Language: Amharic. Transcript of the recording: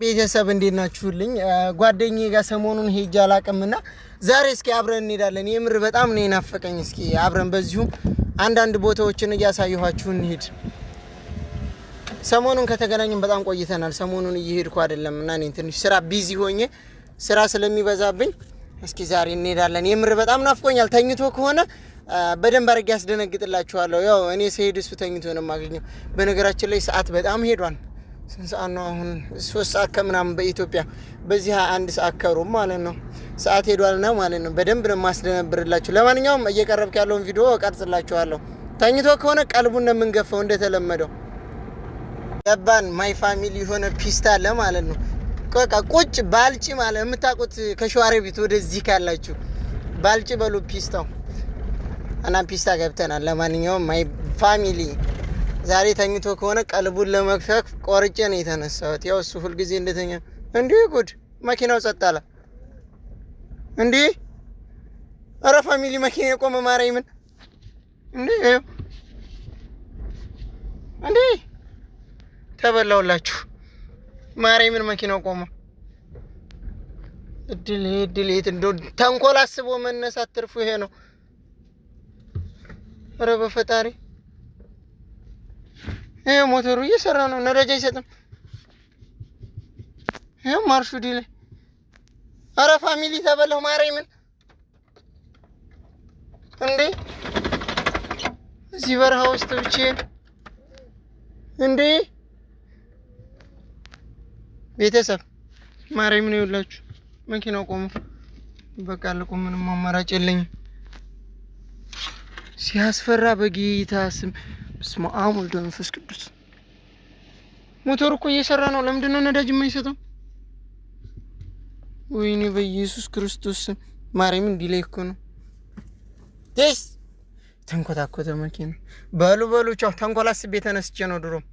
ቤተሰብ እንዴት ናችሁልኝ? ጓደኛዬ ጋር ሰሞኑን ሄጄ አላቅምና ዛሬ እስኪ አብረን እንሄዳለን። የምር በጣም ነው የናፈቀኝ። እስኪ አብረን በዚሁም አንዳንድ ቦታዎችን እያሳየኋችሁ እንሂድ። ሰሞኑን ከተገናኘን በጣም ቆይተናል። ሰሞኑን እየሄድኩ አይደለም እና እኔ ትንሽ ስራ ቢዚ ሆኜ ስራ ስለሚበዛብኝ እስኪ ዛሬ እንሄዳለን። የምር በጣም ናፍቆኛል። ተኝቶ ከሆነ በደንብ አድርጌ ያስደነግጥላችኋለሁ። ያው እኔ ስሄድ እሱ ተኝቶ ነው የማገኘው። በነገራችን ላይ ሰዓት በጣም ሄዷል። ስንት ሰዓት ነው አሁን? 3 ሰዓት ከምናምን በኢትዮጵያ፣ በዚህ 1 ሰዓት ከሩብ ማለት ነው። ሰዓት ሄዷልና ማለት ነው። በደንብ ነው ማስደነብርላችሁ። ለማንኛውም እየቀረብክ ያለውን ቪዲዮ እቀርጽላችኋለሁ። ተኝቶ ከሆነ ቀልቡን ነው የምንገፈው እንደተለመደው። ገባን? ማይ ፋሚሊ የሆነ ፒስታ አለ ማለት ነው። በቃ ቁጭ ባልጪ ማለት የምታውቁት ከሸዋሬ ቤት ወደዚህ ካላችሁ ባልጪ በሉ ፒስታው እና ፒስታ ገብተናል። ለማንኛውም ማይ ፋሚሊ ዛሬ ተኝቶ ከሆነ ቀልቡን ለመክፈክ ቆርጬ ነው የተነሳሁት። ያው እሱ ሁሉ ጊዜ እንደተኛ እንዴ ጉድ! መኪናው ጸጥ አለ እንዴ! አረ ፋሚሊ መኪና የቆመ ማረኝ። ምን እንዴ እንዴ! ተበላውላችሁ ማረኝ። ምን መኪናው ቆመ? እድል የት እንደው ተንኮል አስቦ መነሳት ትርፉ ይሄ ነው። አረ በፈጣሪ ይሄ ሞተሩ እየሰራ ነው። ነዳጅ አይሰጥም። ይሄ ማርሹ ዲለ አረ ፋሚሊ ተበላው ማረኝ። ምን እንዴ! እዚህ በረሃ ውስጥ ብቻዬን እንዴ! ቤተሰብ ማረኝ። ምን ይውላችሁ መኪናው ቆሞ በቃ አልቆ ምንም አማራጭ የለኝም። ሲያስፈራ በጌታ ስም በስመ አብ ወወልድ ወመንፈስ ቅዱስ። ሞተሩ እኮ እየሰራ ነው። ለምንድን ነው ነዳጅ የማይሰጠው? ወይኔ በኢየሱስ ክርስቶስ ስም ማርያም እንዲላይ እኮ ነው። ደስ ተንኮታኮተ መኪና። በሉ ቻው። ተንኮል አስቤ ተነስቼ ነው ድሮም